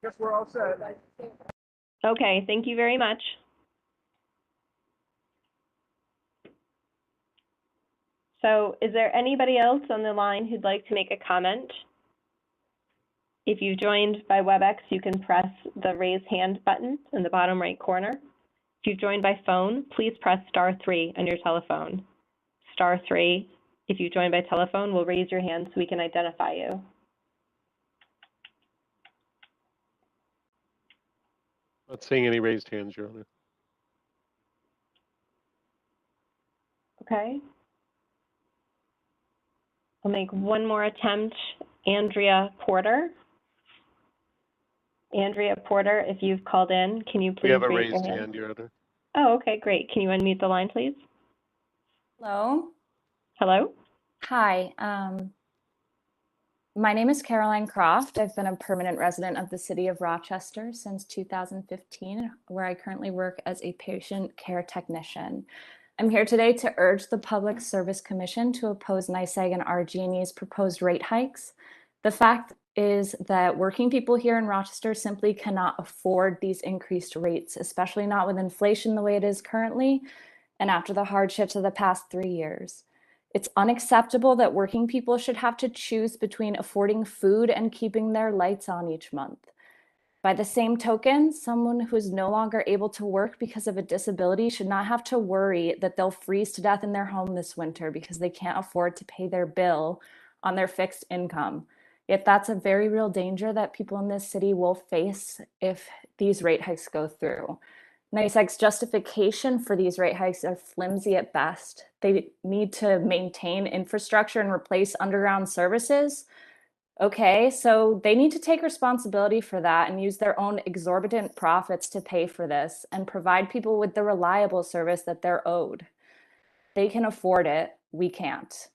Guess we're all set. Okay, thank you very much. So is there anybody else on the line who'd like to make a comment? If you've joined by WebEx, you can press the raise hand button in the bottom right corner. If you've joined by phone, please press *3 on your telephone. *3, if you join by telephone, will raise your hand so we can identify you. Not seeing any raised hands, Your Honor. Okay. I'll make one more attempt. Andrea Porter. Andrea Porter, if you've called in, can you please We have a raise raised your hand? hand, Your Honor. Oh, okay, great. Can you unmute the line, please? Hello. Hello? Hi. My name is Caroline Croft. I've been a permanent resident of the city of Rochester since 2015, where I currently work as a patient care technician. I'm here today to urge the Public Service Commission to oppose NYSEG and RG&E's proposed rate hikes. The fact is that working people here in Rochester simply cannot afford these increased rates, especially not with inflation the way it is currently and after the hardships of the past 3 years. It's unacceptable that working people should have to choose between affording food and keeping their lights on each month. By the same token, someone who is no longer able to work because of a disability should not have to worry that they'll freeze to death in their home this winter because they can't afford to pay their bill on their fixed income. Yet that's a very real danger that people in this city will face if these rate hikes go through. NYSEG's justification for these rate hikes are flimsy at best. They need to maintain infrastructure and replace underground services. Okay, so they need to take responsibility for that and use their own exorbitant profits to pay for this and provide people with the reliable service that they're owed. They can afford it, we can't.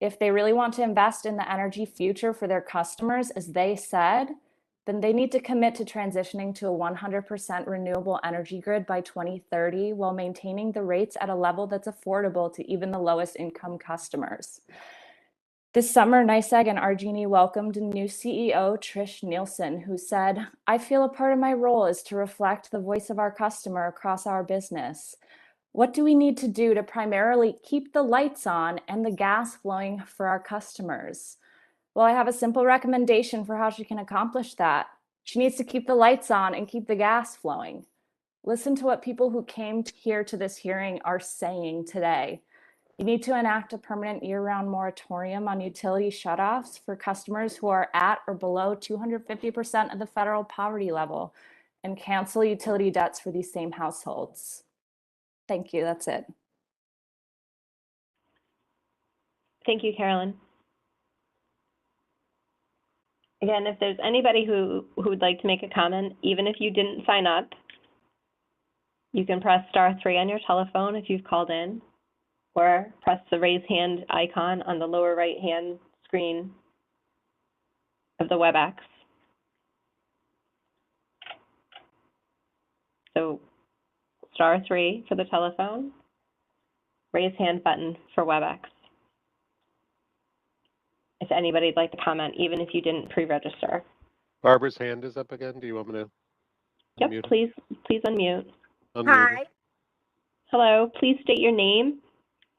If they really want to invest in the energy future for their customers, as they said, then they need to commit to transitioning to a 100% renewable energy grid by 2030 while maintaining the rates at a level that's affordable to even the lowest income customers. This summer, NYSEG and RG&E welcomed a new CEO, Trish Nielsen, who said, "I feel a part of my role is to reflect the voice of our customer across our business. What do we need to do to primarily keep the lights on and the gas flowing for our customers?" Well, I have a simple recommendation for how she can accomplish that. She needs to keep the lights on and keep the gas flowing. Listen to what people who came here to this hearing are saying today. You need to enact a permanent year-round moratorium on utility shutoffs for customers who are at or below 250% of the federal poverty level and cancel utility debts for these same households. Thank you, that's it. Thank you, Carolyn. Again, if there's anybody who would like to make a comment, even if you didn't sign up, you can press *3 on your telephone if you've called in, or press the raise hand icon on the lower right-hand screen of the WebEx. So *3 for the telephone, raise hand button for WebEx. If anybody'd like to comment, even if you didn't pre-register. Barbara's hand is up again. Do you want me to Yep, unmute? please unmute. Unmute. Hi, Hello, please state your name.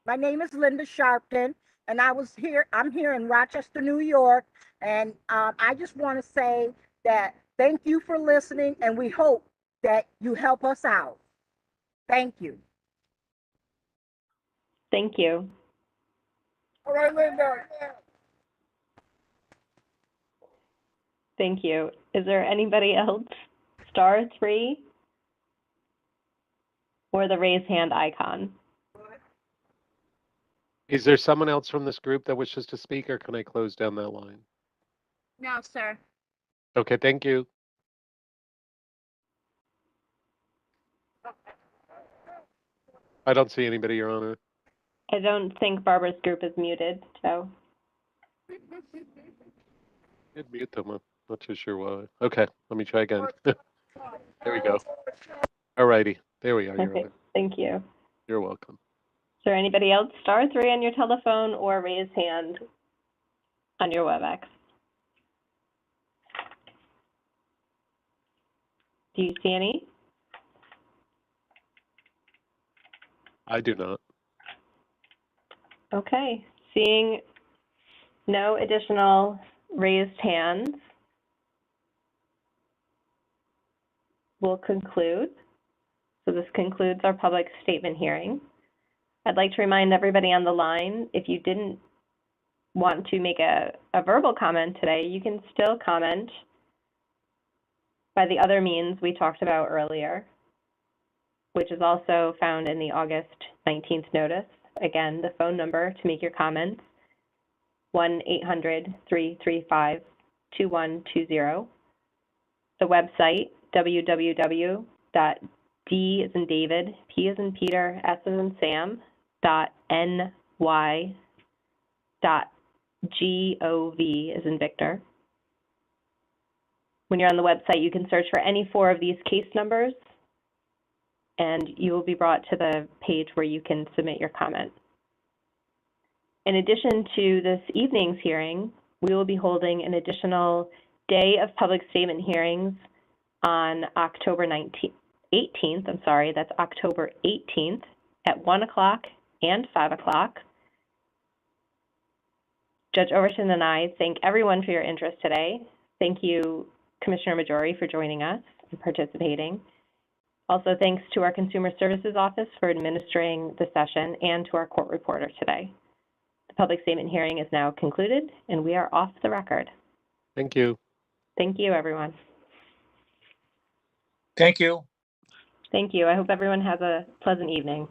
my name is Linda Sharpton, and I'm here in Rochester, New York, and I just want to say that thank you for listening, and we hope that you help us out. Thank you. Thank you. All right, Linda. Thank you. Is there anybody else? *3 or the raise hand icon? Is there someone else from this group that wishes to speak, or can I close down that line? No, sir. Okay, thank you. I don't see anybody, Your Honor. I don't think Barbara's group is muted, so. Did mute them. I'm not too sure why. Okay, let me try again. There we go. All righty. There we are, Your Okay, Honor. thank you. You're welcome. Is there anybody else? *3 on your telephone or raise hand on your WebEx. Do you see any? I do not. Okay, seeing no additional raised hands, we'll conclude. So this concludes our public statement hearing. I'd like to remind everybody on the line, if you didn't want to make a verbal comment today, you can still comment by the other means we talked about earlier, which is also found in the August 19th notice. Again, the phone number to make your comments, 1-800-335-2120. The website, www.d as in David, P as in Peter, S as in Sam, .ny.gov as in Victor. When you're on the website, you can search for any 4 of these case numbers, and you will be brought to the page where you can submit your comment. In addition to this evening's hearing, we will be holding an additional day of public statement hearings on October 18th, that's October 18th at 1 o'clock and 5 o'clock. Judge Overton and I thank everyone for your interest today. Thank you, Commissioner Majori, for joining us and participating. Also, thanks to our Consumer Services Office for administering the session and to our court reporter today. The public statement hearing is now concluded, and we are off the record. Thank you. Thank you, everyone. Thank you. Thank you. I hope everyone has a pleasant evening.